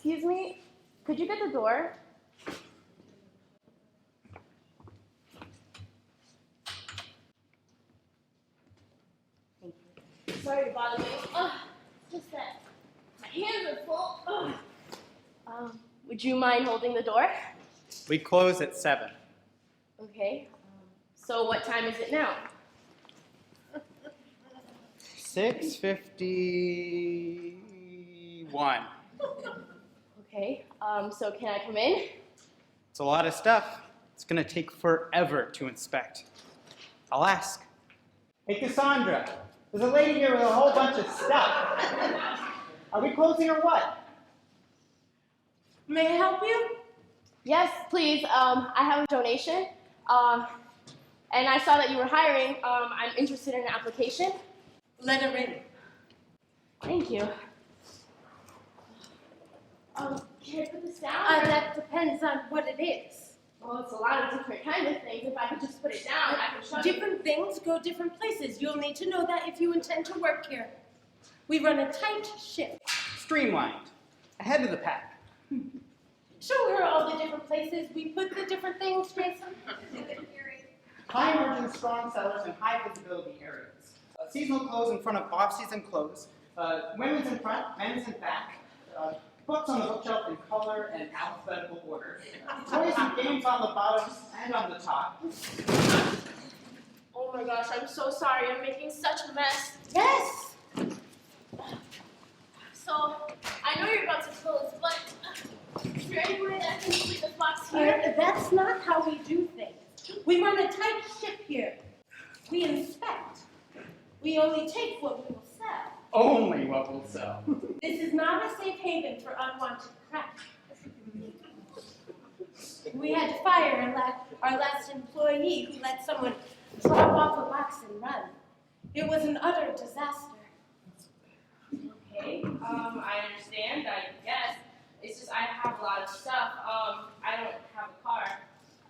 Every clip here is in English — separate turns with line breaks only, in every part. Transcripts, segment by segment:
Excuse me, could you get the door? Thank you. Sorry to bother you. Just that my hands are full. Would you mind holding the door?
We close at 7.
Okay. So what time is it now?
6:51.
Okay. So can I come in?
It's a lot of stuff. It's going to take forever to inspect. I'll ask. Hey, Cassandra, there's a lady here with a whole bunch of stuff. Are we closing or what?
May I help you?
Yes, please. I have a donation. And I saw that you were hiring. I'm interested in an application.
Let her in.
Thank you. Can I put this down?
That depends on what it is.
Well, it's a lot of different kinds of things. If I could just put it down, I could show you.
Different things go different places. You'll need to know that if you intend to work here. We run a tight ship.
Streamlined. Ahead of the pack.
Show her all the different places we put the different things, Jason.
High margin, strong sellers, and high visibility areas. Seasonal clothes in front of off-season clothes. Women's in front, men's in back. Books on the bookshelf in color and alphabetical order. Toys and games on the bottoms and on the top.
Oh my gosh, I'm so sorry. I'm making such a mess.
Yes!
So, I know you're about to close, but is there any way that I can leave this box here?
That's not how we do things. We run a tight ship here. We inspect. We only take what we will sell.
Only what will sell.
This is not a safe haven for unwanted crap. We had to fire our last employee who let someone drop off a box and run. It was an utter disaster.
Okay, I understand, I guess. It's just I have a lot of stuff. I don't have a car.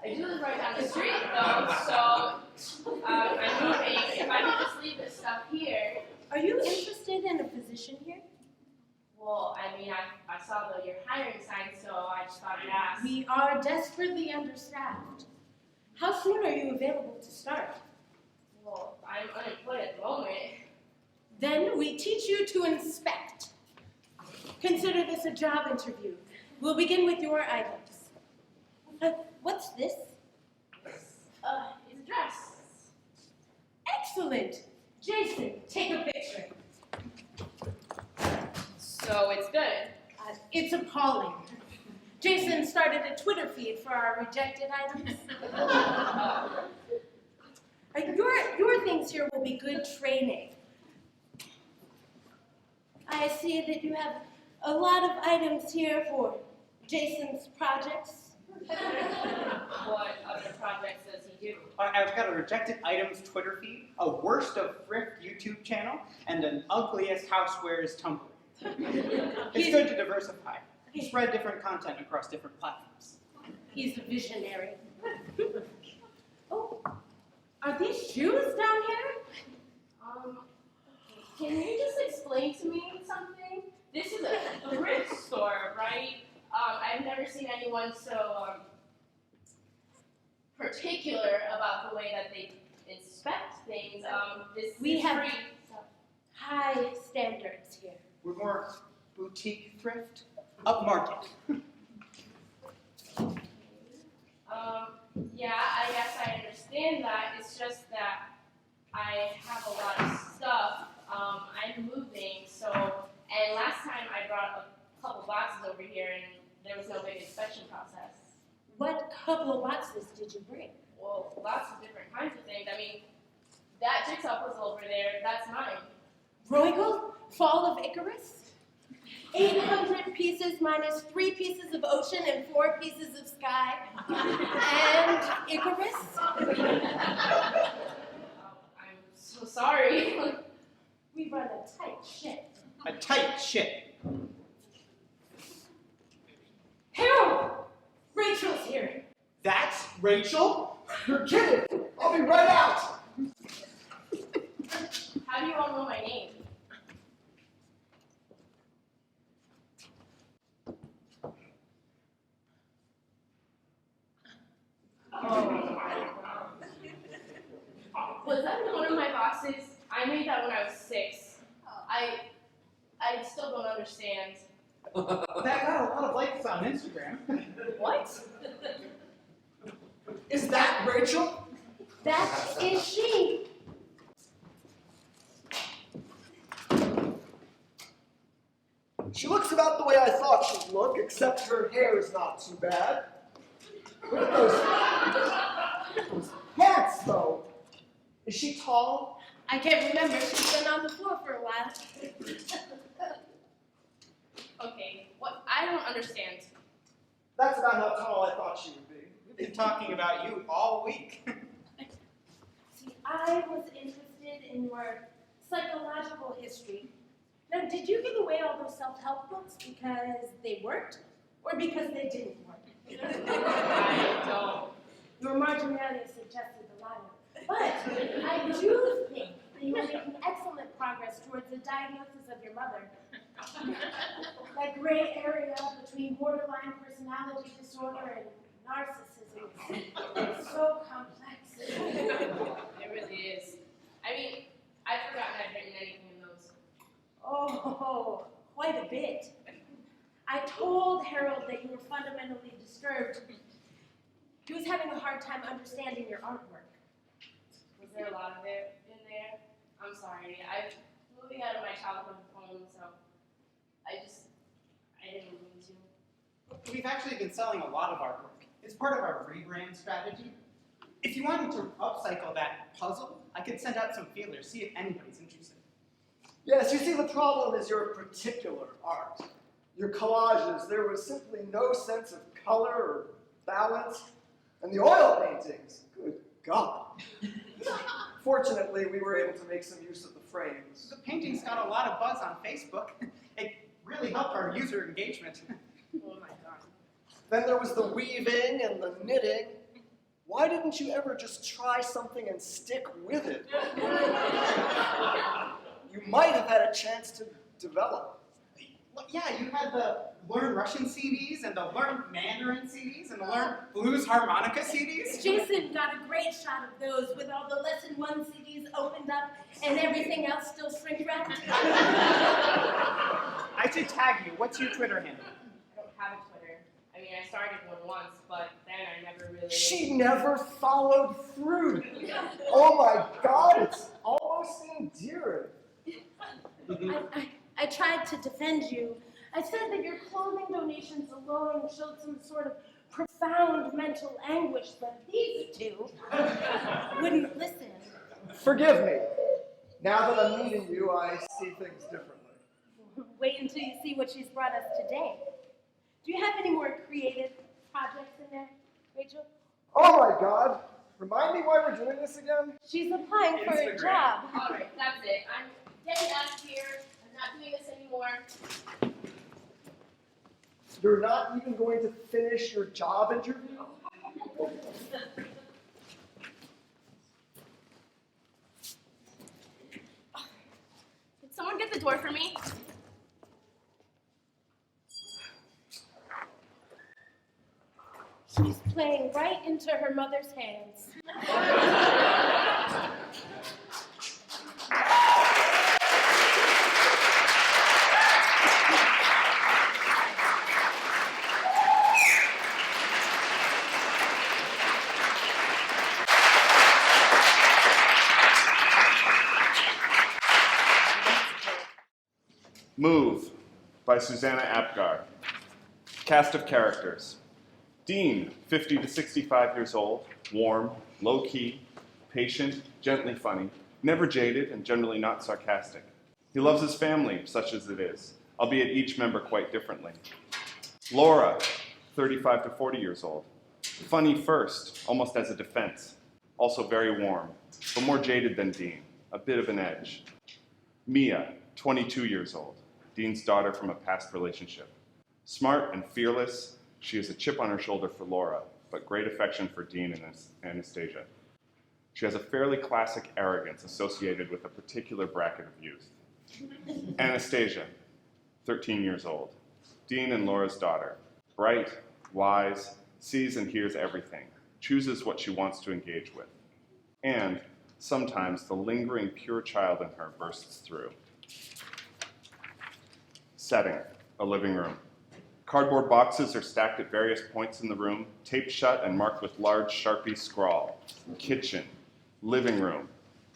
I do live right down the street, though, so I'm moving. If I could just leave this stuff here.
Are you interested in a position here?
Well, I mean, I saw your hiring sign, so I just thought I'd ask.
We are desperately understaffed. How soon are you available to start?
Well, I'm unemployed at the moment.
Then we teach you to inspect. Consider this a job interview. We'll begin with your items. What's this?
It's a dress.
Excellent. Jason, take a picture.
So it's good.
It's appalling. Jason started a Twitter feed for our rejected items. Your things here will be good training. I see that you have a lot of items here for Jason's projects.
What other projects does he do?
I've got a rejected items Twitter feed, a worst of thrift YouTube channel, and an ugliest housewares Tumblr. It's good to diversify. Spread different content across different platforms.
He's a visionary. Oh, are these shoes down here?
Can you just explain to me something? This is a thrift store, right? I've never seen anyone so particular about the way that they inspect things.
We have high standards here.
We're more boutique thrift, upmarket.
Yeah, I guess I understand that. It's just that I have a lot of stuff. I'm moving, and last time I brought a couple boxes over here and there was no big inspection process.
What couple of boxes did you bring?
Well, lots of different kinds of things. I mean, that jigsaw puzzle over there, that's mine.
Bruegel? Fall of Icarus? 800 pieces minus 3 pieces of ocean and 4 pieces of sky. And Icarus?
I'm so sorry.
We run a tight ship.
A tight ship.
Harold! Rachel's here.
That's Rachel? You're kidding! I'll be right out!
How do you all know my name? Was that in one of my boxes? I made that when I was 6. I still don't understand.
That got a lot of likes on Instagram.
What?
Is that Rachel?
That is she.
She looks about the way I thought she'd look, except her hair is not too bad. Look at those pants, though. Is she tall?
I can't remember. She's been on the floor for a while.
Okay, what? I don't understand.
That's about how tall I thought she would be.
We've been talking about you all week.
See, I was interested in your psychological history. Now, did you give away all those self-help books because they worked or because they didn't work?
I don't.
Your marginality suggested the latter. But I do think that you are making excellent progress towards the diagnosis of your mother. That gray area between borderline personality disorder and narcissism is so complex.
It really is. I mean, I've forgotten I've written anything in those.
Oh, quite a bit. I told Harold that you were fundamentally disturbed. He was having a hard time understanding your artwork.
Was there a lot of it in there? I'm sorry. I'm moving out of my childhood home, so I didn't mean to.
We've actually been selling a lot of artwork. It's part of our rebrand strategy. If you wanted to upcycle that puzzle, I could send out some feelers, see if anybody's interested.
Yes, you see, the problem is your particular art. Your collages, there was simply no sense of color or balance. And the oil paintings, good God. Fortunately, we were able to make some use of the frames.
The paintings got a lot of buzz on Facebook. It really helped our user engagement.
Oh my god.
Then there was the weaving and the knitting. Why didn't you ever just try something and stick with it? You might have had a chance to develop.
Well, yeah, you had the Learn Russian CDs, and the Learn Mandarin CDs, and the Learn Blues Harmonica CDs.
Jason got a great shot of those with all the Lesson 1 CDs opened up and everything else still shrink-wrapped.
I should tag you. What's your Twitter handle?
I don't have a Twitter. I mean, I started one once, but then I never really...
She never followed through. Oh my God, it's almost endearing.
I tried to defend you. I said that your clothing donations alone showed some sort of profound mental anguish, but these two wouldn't listen.
Forgive me. Now that I'm meeting you, I see things differently.
Wait until you see what she's brought us today. Do you have any more creative projects in there, Rachel?
Oh my God. Remind me why we're doing this again?
She's applying for a
Instagram.
job.
Alright, that's it. I'm getting out of here. I'm not doing this anymore.
You're not even going to finish your job interview?
Did someone get the door for me?
She's playing right into her mother's hands.
Move by Susanna Apgar. Cast of characters. Dean, 50 to 65 years old, warm, low-key, patient, gently funny, never jaded, and generally not sarcastic. He loves his family, such as it is, albeit each member quite differently. Laura, 35 to 40 years old, funny first, almost as a defense, also very warm, but more jaded than Dean, a bit of an edge. Mia, 22 years old, Dean's daughter from a past relationship. Smart and fearless, she has a chip on her shoulder for Laura, but great affection for Dean and Anastasia. She has a fairly classic arrogance associated with a particular bracket of youth. Anastasia, 13 years old, Dean and Laura's daughter. Bright, wise, sees and hears everything. chooses what she wants to engage with. And sometimes the lingering pure child in her bursts through. Setting, a living room. Cardboard boxes are stacked at various points in the room, taped shut and marked with large Sharpie scrawl. Kitchen, living room,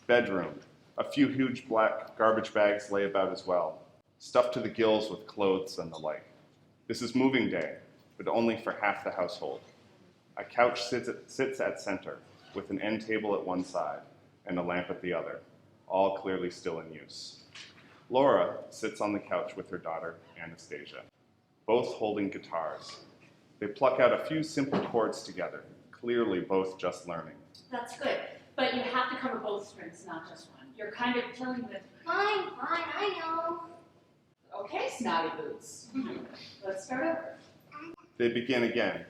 bedroom. A few huge black garbage bags lay about as well, stuffed to the gills with clothes and the like. This is moving day, but only for half the household. A couch sits at center, with an end table at one side and a lamp at the other, all clearly still in use. Laura sits on the couch with her daughter, Anastasia, both holding guitars. They pluck out a few simple chords together, clearly both just learning.
That's good, but you have to cover both strings, not just one. You're kind of killing the...
Fine, I know.
Okay, snotty boots. Let's start over.
They begin again.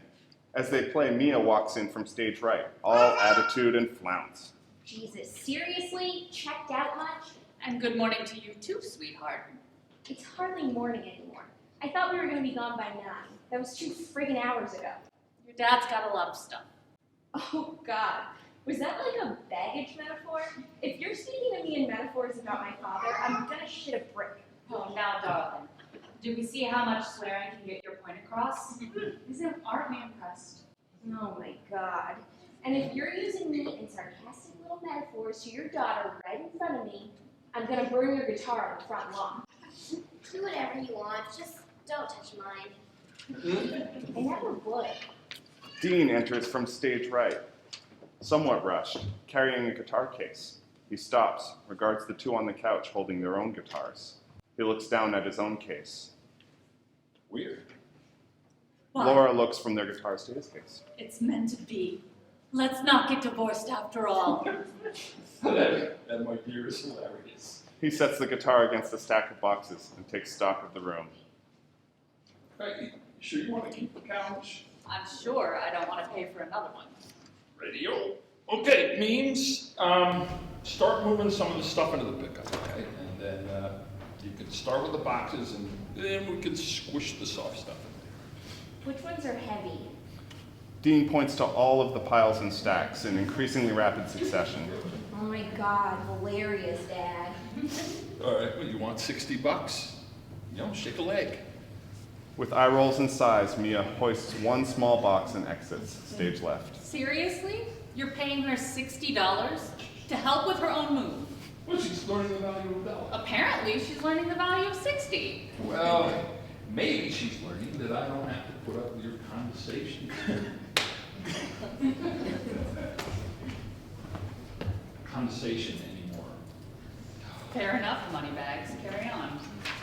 As they play, Mia walks in from stage right, all attitude and flounce.
Jesus, seriously? Checked out much?
And good morning to you too, sweetheart.
It's hardly morning anymore. I thought we were going to be gone by 9. That was 2 friggin' hours ago.
Your dad's got a lot of stuff.
Oh, God. Was that like a baggage metaphor? If you're speaking to me in metaphors about my father, I'm gonna shit a brick.
Oh, now, darling. Do we see how much swearing can get your point across? Aren't we impressed?
Oh, my God. And if you're using me in sarcastic little metaphors to your daughter right in front of me, I'm gonna burn your guitar on the front lawn.
Do whatever you want, just don't touch mine.
I never would.
Dean enters from stage right, somewhat rushed, carrying a guitar case. He stops, regards the two on the couch holding their own guitars. He looks down at his own case.
Weird.
Why?
Laura looks from their guitars to his case.
It's meant to be. Let's not get divorced after all.
That, my dear, is hilarious.
He sets the guitar against a stack of boxes and takes stock of the room.
Hey, you sure you want to keep the couch?
I'm sure I don't want to pay for another one.
Radio. Okay, means start moving some of the stuff into the pickup, okay? And then you can start with the boxes, and then we can squish the soft stuff in
Which ones are heavy?
Dean points to all of the piles and stacks in increasingly rapid succession.
Oh my God, hilarious, Dad.
there. All right, well, you want $60? You know, shake a leg.
With eye rolls and sighs, Mia hoists one small box and exits, stage left.
Seriously? You're paying her $60 to help with her own move?
Well, she's learning the value of $1.
Apparently, she's learning the value of 60.
Well, maybe she's learning that I don't have to put up with your condescension. Condensation anymore.
Fair enough, moneybags. Carry on.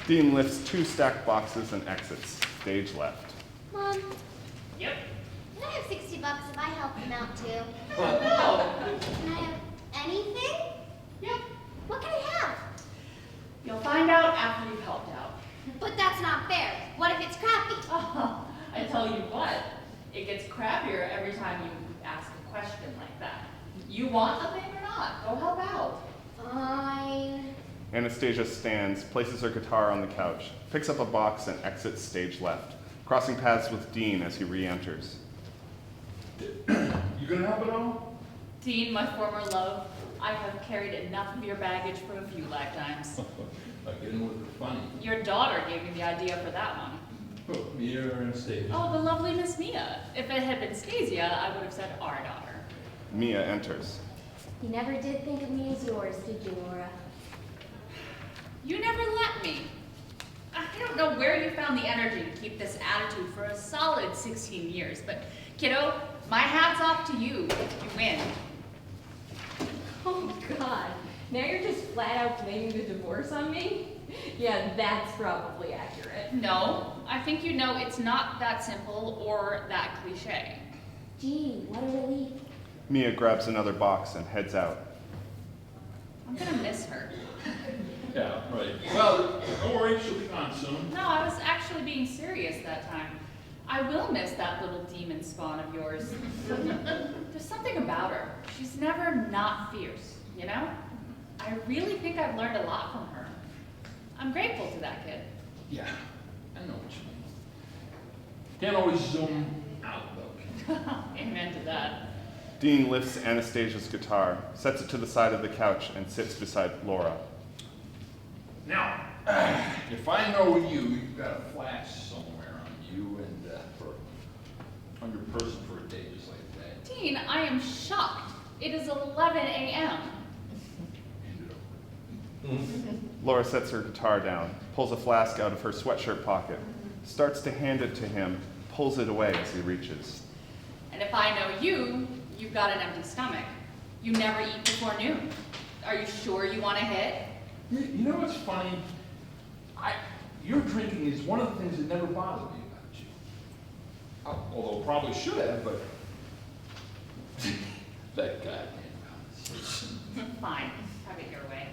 Dean lifts 2 stacked boxes and exits, stage left.
Mom,
Yep.
can I have $60 if I help him out too?
Oh,
Can I have anything?
Yep.
What can I have?
You'll find out after you've helped out.
But that's not fair. What if it's crappy?
Oh, I tell you what, it gets crappier every time you ask a question like that. You want a thing or not? Go help out.
Fine.
Anastasia stands, places her guitar on the couch, picks up a box and exits stage left, crossing paths with Dean as he re-enters.
You gonna help at all?
Dean, my former love, I have carried enough of your baggage for a few lifetimes.
I get in with the funny.
Your daughter gave me the idea for that one.
Mia or Anastasia?
Oh, the lovely Miss Mia. If it had been Stasia, I would have said our daughter.
Mia enters.
You never did think of me as yours, did you, Laura?
You never let me. I don't know where you found the energy to keep this attitude for a solid 16 years, but kiddo, my hat's off to you if you win.
Oh, God. Now you're just flat out blaming the divorce on me? Yeah, that's probably accurate.
No, I think you know it's not that simple or that cliche.
Gee, what a relief.
Mia grabs another box and heads out.
I'm gonna miss her.
Yeah, right. Well, don't worry, she'll be gone soon.
No, I was actually being serious that time. I will miss that little demon spawn of yours. There's something about her. She's never not fierce, you know? I really think I've learned a lot from her. I'm grateful to that kid.
Yeah, I know what you mean. Can't always zoom out, though.
Amen to that.
Dean lifts Anastasia's guitar, sets it to the side of the couch, and sits beside Laura.
Now, if I know you, you've got a flash somewhere on you and on your person for a day just like that.
Dean, I am shocked. It is 11 a.m.
Laura sets her guitar down, pulls a flask out of her sweatshirt pocket, starts to hand it to him, pulls it away as he reaches.
And if I know you, you've got an empty stomach. You never eat before noon. Are you sure you want to hit?
You know what's funny? Your drinking is one of the things that never bothered me about you. Although probably should have, but that goddamn conversation.
Fine, have it your way.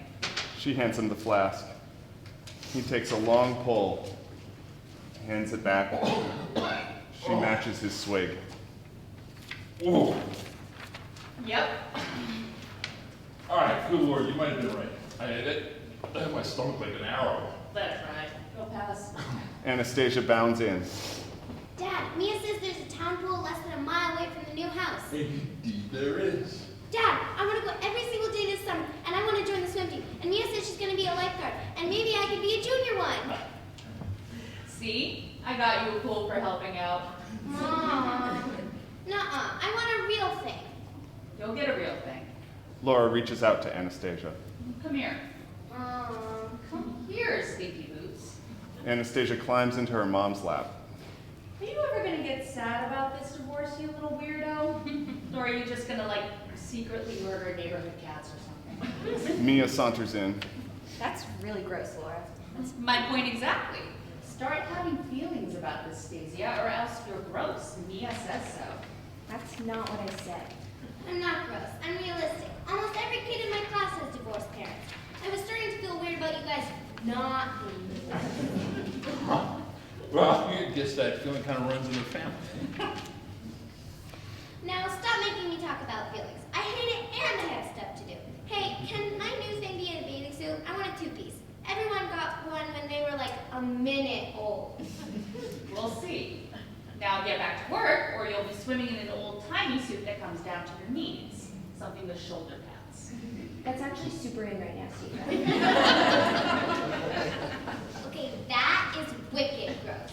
She hands him the flask. He takes a long pull, hands it back. She matches his swig.
Ooh.
Yep.
All right, good Lord, you might have been right. I had my stomach like an arrow.
Let it ride. Go pass.
Anastasia bounds in.
Dad, Mia says there's a town pool less than a mile away from the new house.
Indeed there is.
Dad, I want to go every single day this summer, and I want to join the swim team. And Mia says she's going to be a lifeguard, and maybe I could be a junior one.
See? I got you a pool for helping out.
Mom. Nuh-uh. I want a real thing.
You'll get a real thing.
Laura reaches out to Anastasia.
Come here.
Mom.
Come here, Sleepy Boots.
Anastasia climbs into her mom's lap.
Are you ever gonna get sad about this divorce, you little weirdo? Or are you just gonna, like, secretly murder neighborhood cats or something?
Mia saunters in.
That's really gross, Laura.
That's my point exactly. Start having feelings about this, Stasia, or else you're gross. Mia says so.
That's not what I said.
I'm not gross. I'm realistic. Almost every kid in my class has divorced parents. I was starting to feel weird about you guys not being divorced.
Well, I guess that feeling kind of runs in the family.
Now, stop making me talk about feelings. I hate it and I have stuff to do. Hey, can my new thing be in a bathing suit? I want a two-piece. Everyone got one when they were like a minute old.
We'll see. Now get back to work, or you'll be swimming in an old-timey suit that comes down to your knees. Something with shoulder pads.
That's actually super in right now, Steve.
Okay, that is wicked gross.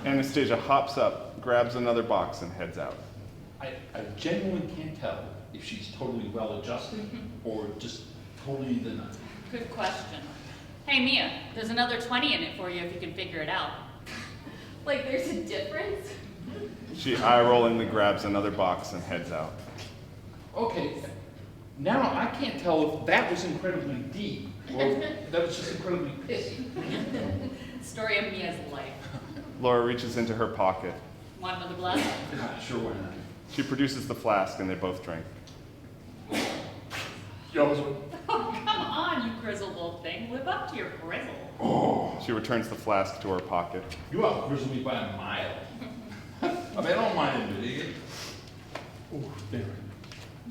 Anastasia hops up, grabs another box, and heads out.
I genuinely can't tell if she's totally well-adjusted or just totally the nut.
Good question. Hey, Mia, there's another 20 in it for you if you can figure it out.
Like, there's a difference?
She eye-rollingly grabs another box and heads out.
Okay, now I can't tell if that was incredibly deep or that was just incredibly pissy.
Story of Mia's life.
Laura reaches into her pocket.
Want another glass?
Sure, why not?
She produces the flask, and they both drink.
Yo,
Oh, come on, you grizzled old thing. Live up to your grizzle.
She returns the flask to her pocket.
you out-grizzled me by a mile. I mean, I don't mind it, idiot. Oh, there.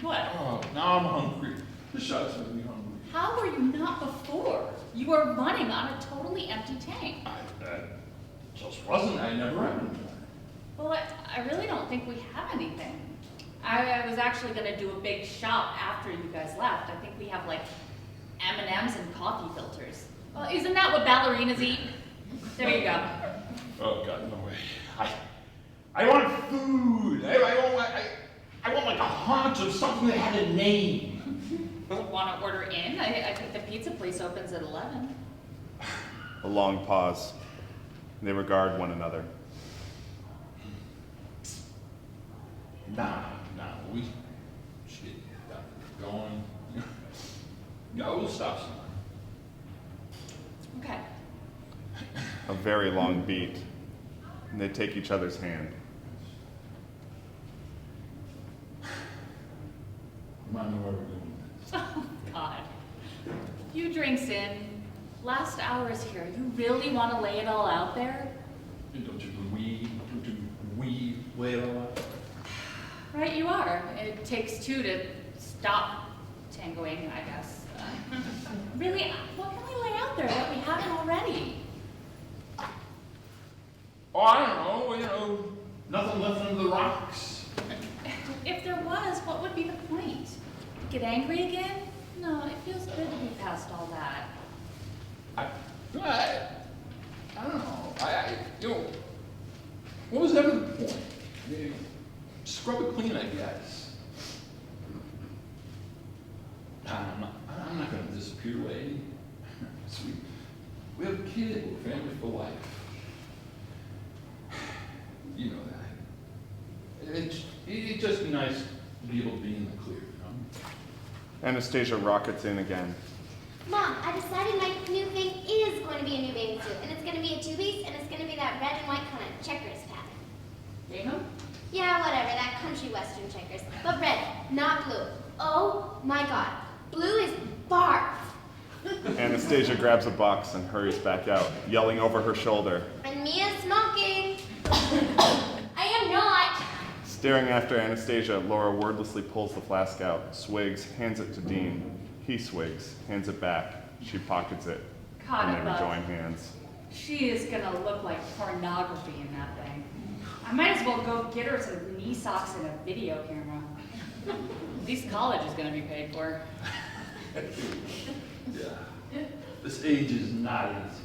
What?
Oh, now I'm hungry. The shot's making me hungry.
How were you not before? You were running on a totally empty tank.
I just wasn't. I never am.
Well, I really don't think we have anything. I was actually going to do a big shop after you guys left. I think we have, like, M&Ms and coffee filters. Well, isn't that what ballerinas eat? There you go.
Oh God, no way. I want food. I want like a haunch of something that had a name.
Want to order in? I think the pizza place opens at 11.
A long pause. They regard one another.
Nah, we should get going. Yeah, we'll stop somewhere.
Okay.
A very long beat. And they take each other's hand.
Remind me where we're going.
Oh, God. Few drinks in. Last hour is here. You really want to lay it all out there?
Don't you lay it all out?
Right, you are. It takes two to stop tangoing, I guess. Really, what can we lay out there that we haven't already?
Oh, I don't know, nothing left under the rocks.
If there was, what would be Get angry again? No, it feels good to be past all that.
I don't know. You know, what was ever the point? I mean, scrub it clean, I guess. I'm not going to disappear, lady. Sweet. We have a kid. We're family for life. You know that. It'd just be nice to be able to be in the clear, you know?
Anastasia rockets in again.
Mom, I decided my new thing is going to be a new bathing suit, and it's going to be a two-piece, and it's going to be that red and white kind of checkers pattern.
Gingham?
Yeah, whatever, that country western checkers. But red, not blue. Oh my god, blue is barf.
Anastasia grabs a box and hurries back out, yelling over her shoulder.
And Mia's smoking. I am not.
Staring after Anastasia, Laura wordlessly pulls the flask out, swigs, hands it to Dean. He swigs, hands it back. She pockets it,
God
and they
above.
rejoin hands.
She is gonna look like pornography in that thing. I might as well go get her some knee socks and a video camera. At least college is gonna be paid for.
Yeah. This age is not easy.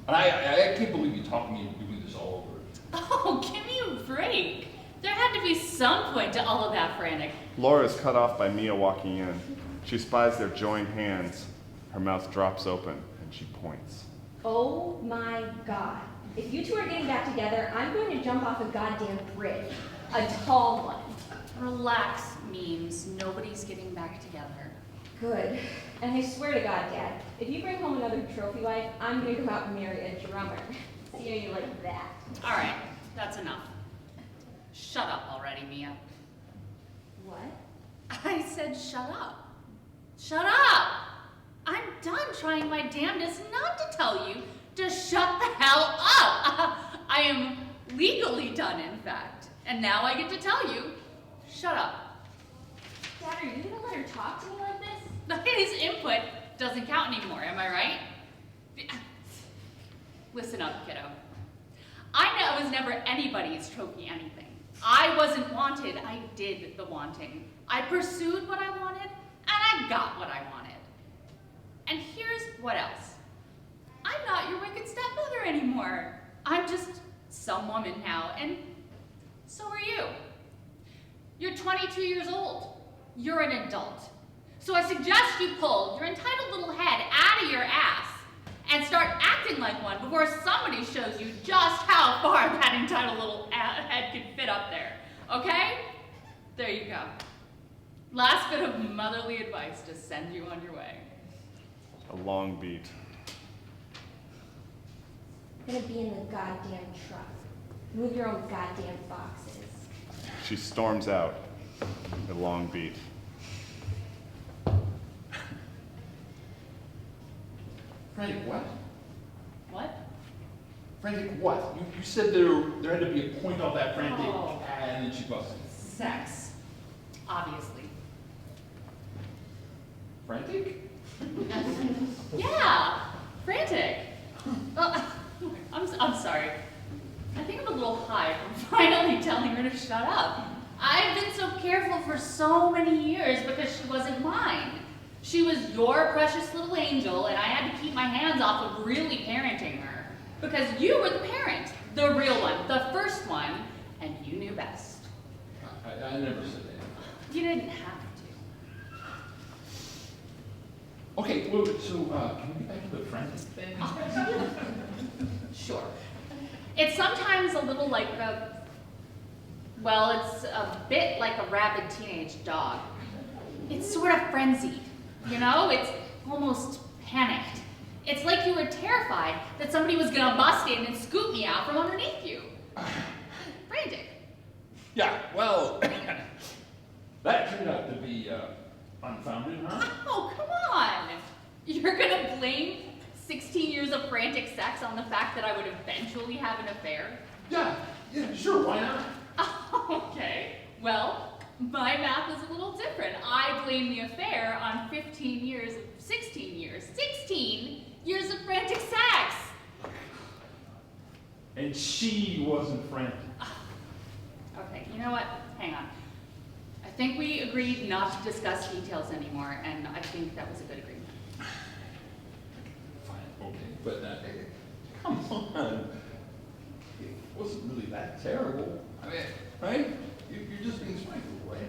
And I can't believe you talked me into doing this all over.
Oh, give me a break. There had to be some point to all of that frantic.
Laura is cut off by Mia walking in. She spies their joined hands. Her mouth drops open, and she points.
Oh my god. If you two are getting back together, I'm going to jump off a goddamn bridge. A tall one.
Relax means nobody's getting back together.
Good. And I swear to God, Dad, if you bring home another trophy wife, I'm going to go out and marry a drummer. See how you like that.
All right, that's enough. Shut up already, Mia.
What?
I said shut up. Shut up! I'm done trying my damnedest not to tell you to shut the hell up. I am legally done, in fact. And now I get to tell you, shut up.
Dad, are you going to let her talk to me like this?
His input doesn't count anymore, am I right? Listen up, kiddo. I was never anybody's trophy anything. I wasn't wanted, I did the wanting. I pursued what I wanted, and I got what I wanted. And here's what else. I'm not your wicked stepmother anymore. I'm just some woman now, and so are you. You're 22 years old. You're an adult. So I suggest you pull your entitled little head out of your ass and start acting like one before somebody shows you just how far that entitled little head can fit up there. Okay? There you go. Last bit of motherly advice to send you on your way.
A long beat.
I'm going to be in the goddamn truck. Move your own goddamn boxes.
She storms out. A long beat.
Frantic, what?
What?
Frantic, what? You said there had to be a point of that frantic,
Oh.
and then she busted.
Sex. Obviously.
Frantic?
Yeah, frantic. I'm sorry. I think I'm a little high from finally telling her to shut up. I've been so careful for so many years because she wasn't mine. She was your precious little angel, and I had to keep my hands off of really parenting her. Because you were the parent, the real one, the first one, and you knew best.
I never said that.
You didn't have
Okay, well, so can we get back to the frantic thing?
to. Sure. It's sometimes a little like it's a bit like a rabid teenage dog. It's sort of frenzied, you know? It's almost panicked. It's like you were terrified that somebody was gonna bust in and scoop me out from underneath you. Frantic.
Yeah, well, that turned out to be unfounded, huh?
Oh, come on! You're gonna blame 16 years of frantic sex on the fact that I would eventually have an affair?
Yeah, sure, why not?
Okay, well, my math is a little different. I blame the affair on 16 years of frantic sex!
And she wasn't frantic.
Okay, you know what? Hang on. I think we agreed not to discuss details anymore, and I think that was a good agreement.
Fine, okay, but come on. It wasn't really that terrible. I mean, right? You're just being spiteful, right?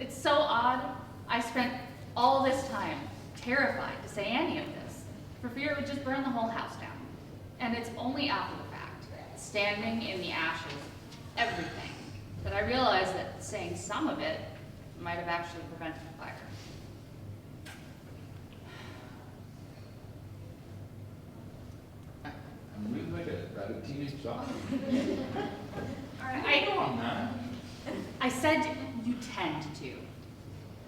It's so odd. I spent all this time terrified to say any of this, for fear it would just burn the whole house down. And it's only after the fact, standing in the ashes, everything, that I realized that saying some of it might have actually prevented the fire.
I'm really like a rather teenage daughter.
Come on,
Nah.
I said you tend to.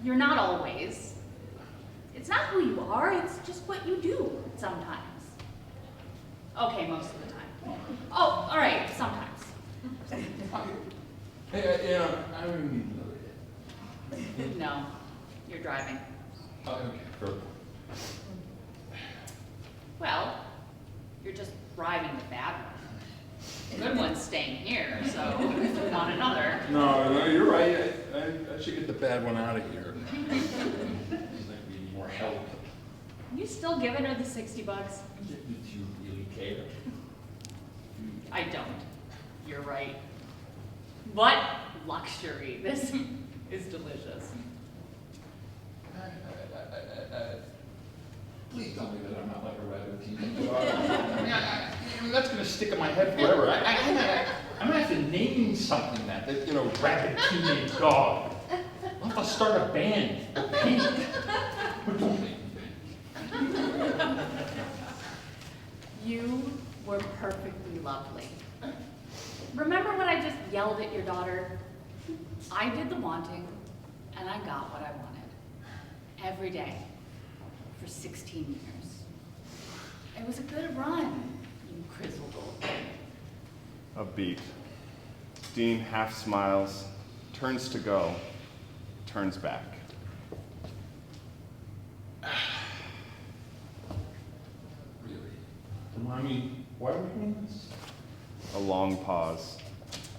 You're not always. It's not who you are, it's just what you do sometimes. Okay, most of the time. Oh, all right, sometimes.
Hey, I don't even need to know that.
No, you're driving.
Oh, okay, sure.
Well, you're just driving the bad one. The good one's staying here, so if you want another.
No, you're right. I should get the bad one out of here. I need more help.
You still giving her the $60?
Do you really care?
I don't. You're right. What luxury. This is delicious.
Please tell me that I'm not like a rabbit teenage dog. I mean, that's going to stick in my head forever. I'm going to have to name something that rabbit teenage dog. I'll have to start a band. A band. But don't make me.
You were perfectly lovely. Remember when I just yelled at your daughter? I did the wanting, and I got what I wanted. Every day. For 16 years. It was a good run, you grizzled old thing.
A beat. Dean half smiles, turns to go, turns back.
Really? Remind me, why are we doing this?
A long pause.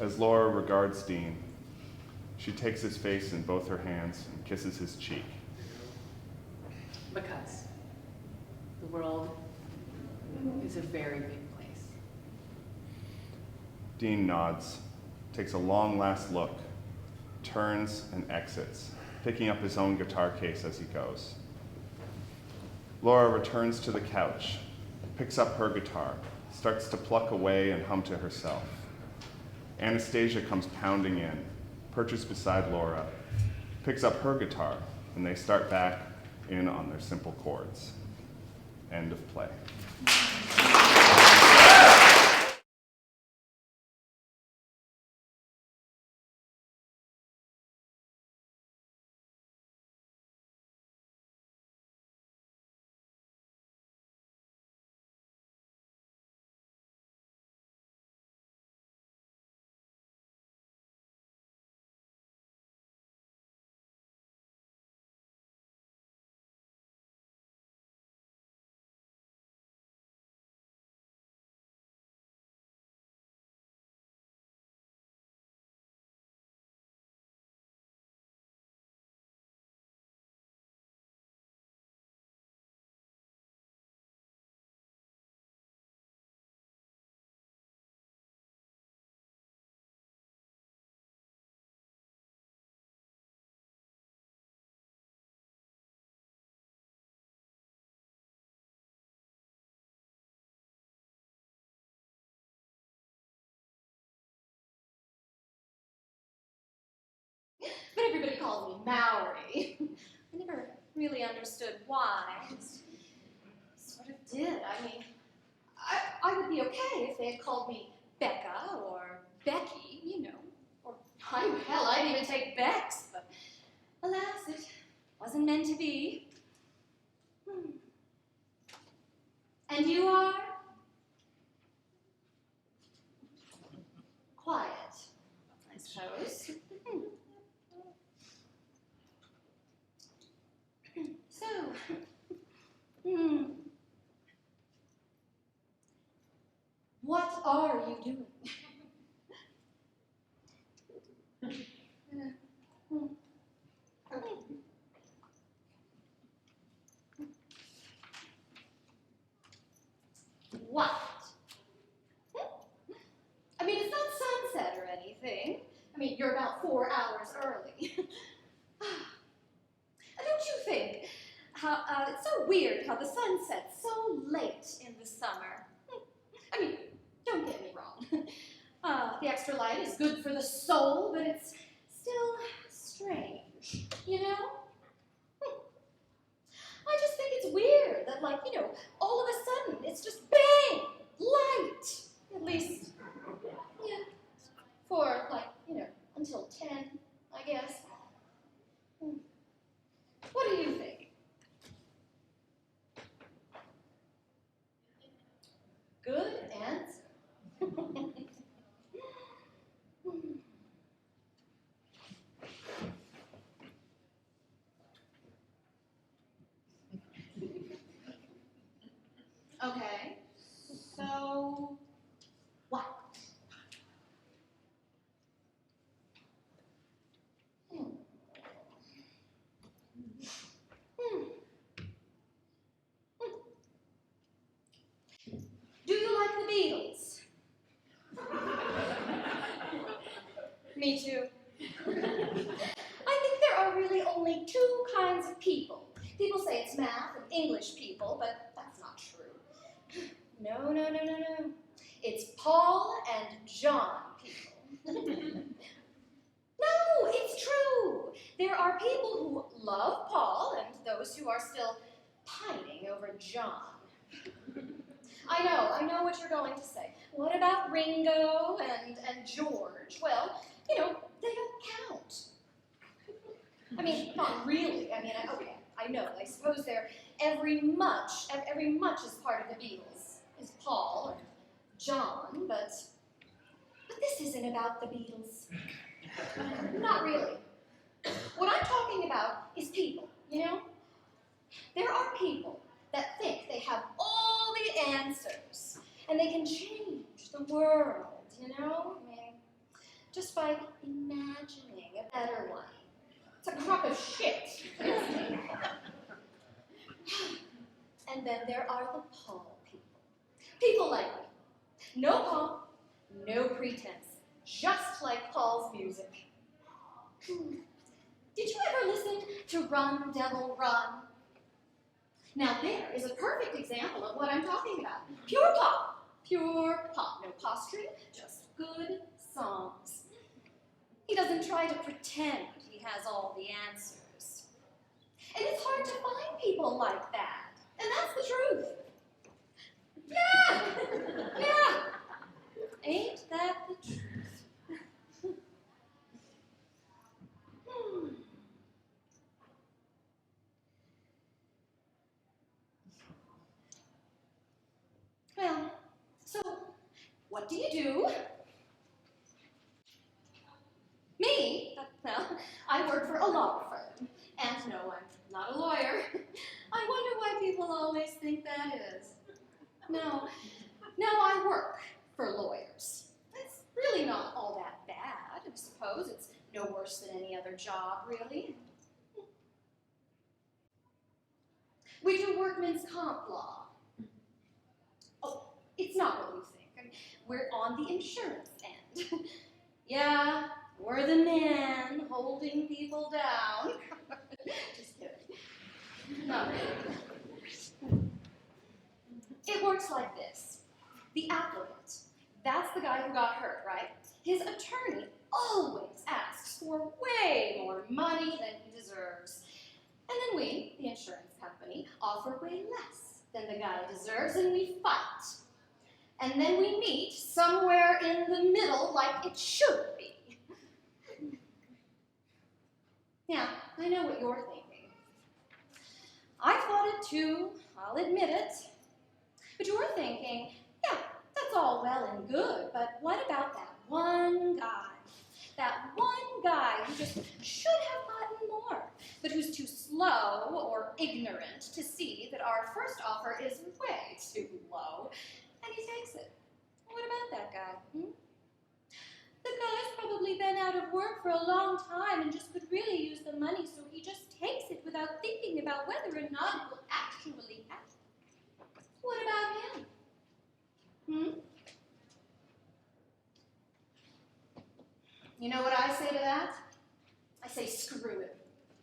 As Laura regards Dean, she takes his face in both her hands and kisses his cheek.
Because the world is a very big place.
Dean nods, takes a long last look, turns and exits, picking up his own guitar case as he goes. Laura returns to the couch, picks up her guitar, starts to pluck away and hum to herself. Anastasia comes pounding in, perches beside Laura, picks up her guitar, and they start back in on their simple chords. End of play.
But everybody calls me Mallory. I never really understood why. I just sort of did. I mean, I would be okay if they had called me Becca or Becky, Or, hell, I'd even take Bex. But alas, it wasn't meant to be. And you are? Quiet, I suppose. So, what are you doing? early. Don't you think how it's so weird how the sun sets so late in the summer? I mean, don't get me wrong. The extra light is good for the soul, but it's still strange, you know? I just think it's weird that, like, you know, all of a sudden it's just bang, light. At least, yeah, for, like, you know, until 10, I guess. What do you think? Good answer. Okay, so what? Do you like the Beatles? Me too. I think there are really only two kinds of people. People say it's math and English people, but that's not true. No, no, no, no, no. It's Paul and John people. No, it's true. There are people who love Paul and those who are still pining over John. I know what you're going to say. What about Ringo and George? Well, you know, they don't count. I mean, not really. I mean, okay, I know. I suppose they're every much is part of the Beatles. Is Paul and John, but this isn't about the Beatles. Not really. What I'm talking about is people, you know? There are people that think they have all the answers and they can change the world, you know? I mean, just by imagining a better one. It's a crock of shit, isn't it? And then there are the Paul people. People like me. No pomp, no pretense. Just like Paul's music. Did you ever listen to Run, Devil, Run? Now there is a perfect example of what I'm talking about. Pure pop. Pure pop. No posturing, just good songs. He doesn't try to pretend he has all the answers. And it's hard to find people like that. And that's the truth. Yeah! Yeah! Ain't that the truth? Well, so what do you do? Me? Well, I work for a law firm. And no, I'm not a lawyer. I wonder why people always think that is. No, I work for lawyers. It's really not all that bad, I suppose. It's no worse than any other job, really. We do workman's comp law. Oh, it's not what you think. I mean, we're on the insurance end. Yeah, we're the man holding people down. Just kidding. Not really. It works like this. The applicant, that's the guy who got hurt, right? His attorney always asks for way more money than he deserves. And then we, the insurance company, offer way less than the guy deserves, and we fight. And then we meet somewhere in the middle like it should be. Yeah, I know what you're thinking. I thought it too, I'll admit it. But you're thinking, yeah, that's all well and good, but what about that one guy? That one guy who just should have gotten more, but who's too slow or ignorant to see that our first offer is way too low, and he takes it. What about that guy? The guy's probably been out of work for a long time and just could really use the money, so he just takes it without thinking about whether or not it will actually happen. What about him? You know what I say to that? screw him.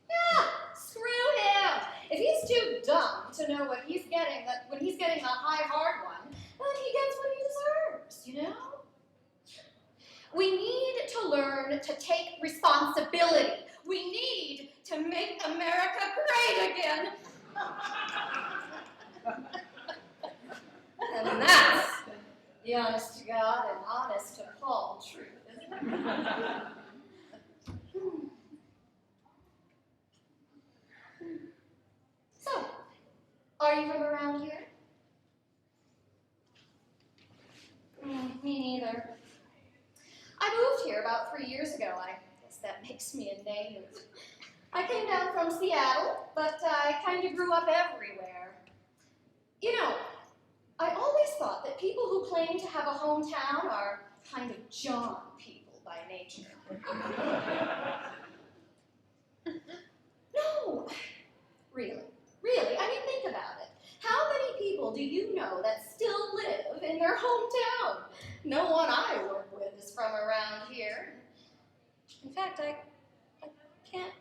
Yeah, screw him. If he's too dumb to know what he's getting, that when he's getting a high hard one, then he gets what he deserves, you know? We need to learn to take responsibility. We need to make America great again. And that's the honest to God and honest to Paul truth, isn't it? So, are you from around here? Me neither. I moved here about 3 years ago. I guess that makes me a native. I came down from Seattle, but I kind of grew up everywhere. You know, I always thought that people who claim to have a hometown are kind of John people by nature. No, really, I mean, think about it. How many people do you know that still live in their hometown? No one I work with is from around here. In fact, I can't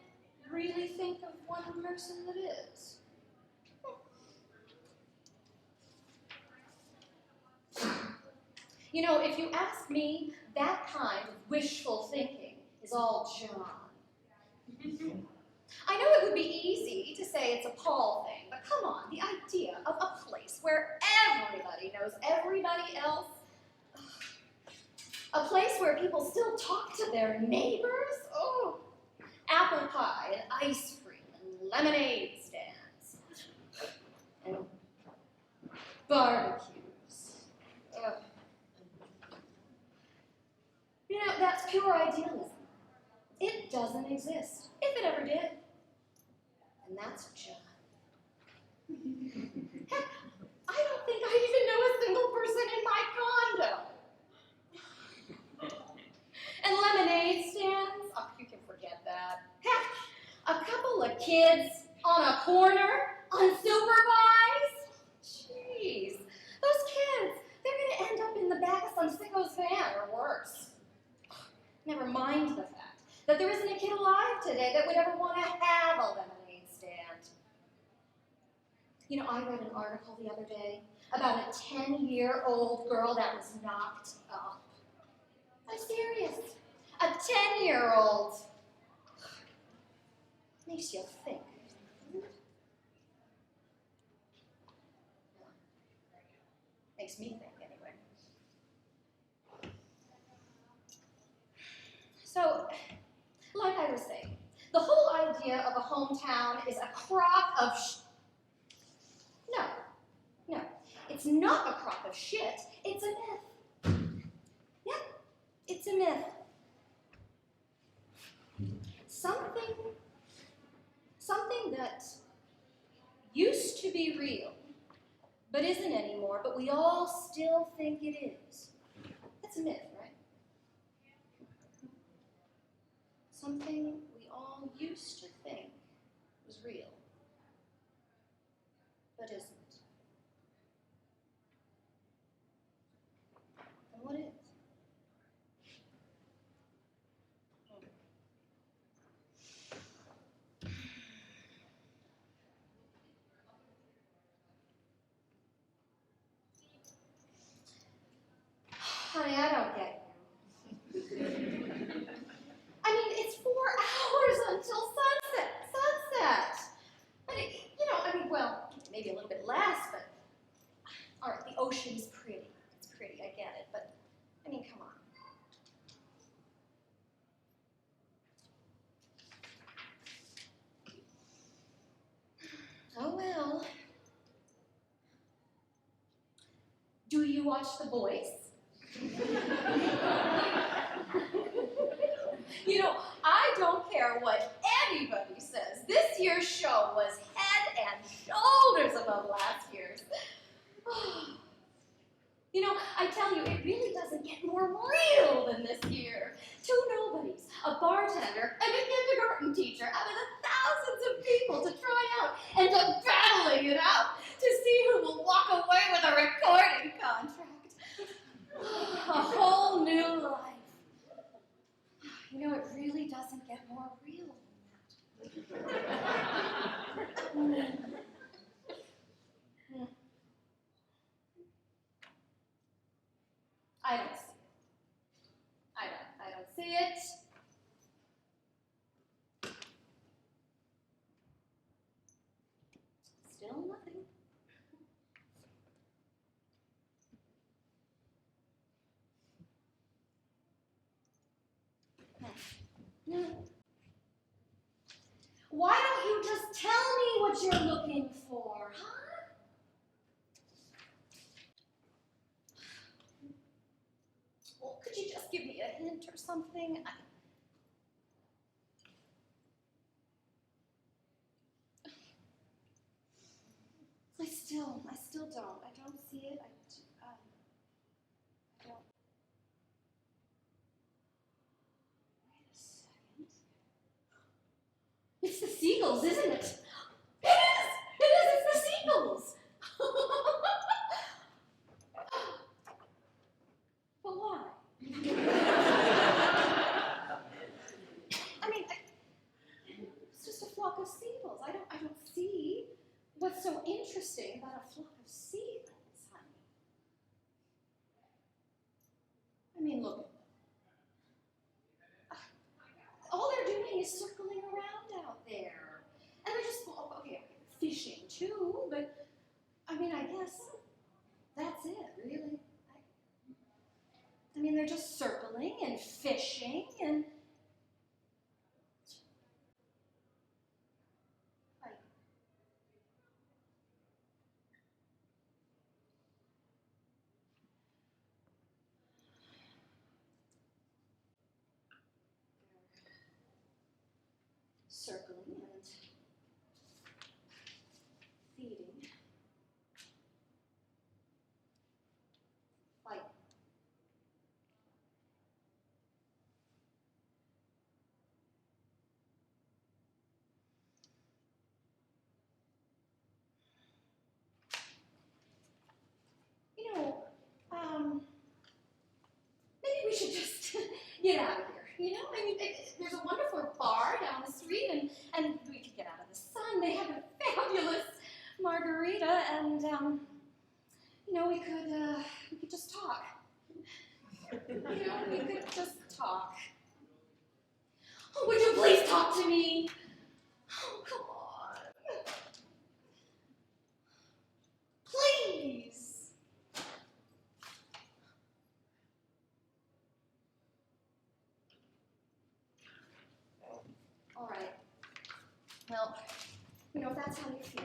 really think of one person that is. You know, if you ask me, that kind of wishful thinking is all John. I know it would be easy to say it's a Paul thing, but come on, the idea of a place where everybody knows everybody else, a place where people still talk to their neighbors, oh, apple pie and ice cream and lemonade stands and barbecues. Ugh. You know, that's pure idealism. It doesn't exist, if it ever did. And that's John. Heck, I don't think I even know a single person in my condo. And lemonade stands, oh, you can forget that. Heck, a couple of kids on a corner, unsupervised. Jeez, those kids, they're going to end up in the back of some sicko's van or worse. Never mind the fact that there isn't a kid alive today that would ever want to have a lemonade stand. You know, I read an article the other day about a 10-year-old girl that was knocked up. I'm serious. A 10-year-old. Makes you think. Makes me think, anyway. So, like I was saying, the whole idea of a hometown is a crock of No, it's not a crock of shit, it's a myth. Yeah, it's a myth. Something that used to be real, but isn't anymore, but we all still think it is. That's a myth, right? Something we all used to think was real, but isn't. And what is? Honey, I don't get you. I mean, it's 4 hours until sunset. I mean, well, maybe a little bit less, but, all right, the ocean's pretty. It's pretty, I get it, but, I mean, come on. Oh, well. Do you watch The Voice? You know, I don't care what anybody says. This year's show was head and shoulders above last year's. You know, I tell you, it really doesn't get more real than this year. 2 nobodies, a bartender, and a kindergarten teacher out of the thousands of people to try out, end up battling it out to see who will walk away with a recording contract. A whole new life. You know, it really doesn't get more real than what you're looking for, huh? Well, could you just give me a hint or something? I still don't. I don't see it. I don't. Wait a second. It's the seagulls, isn't it? It is! It is! It's the seagulls! But why? I mean, it's just a flock of seagulls. I don't see what's so interesting about a flock of seagulls, honey. I mean, look. All they're doing is circling around out there. And they're just, okay, fishing too, but I mean, I guess that's it, really. I mean, they're just circling and fishing and. Like. Circling and feeding. Like. You know, maybe we should just get out of here. You know, I mean, there's a wonderful bar down the street, and we could get out of the sun. They have a fabulous margarita, and you know, we could just talk. You know, we could just talk. Oh, would you please talk to me? Oh, come on. Please. All right. Well, you know, if that's how you feel.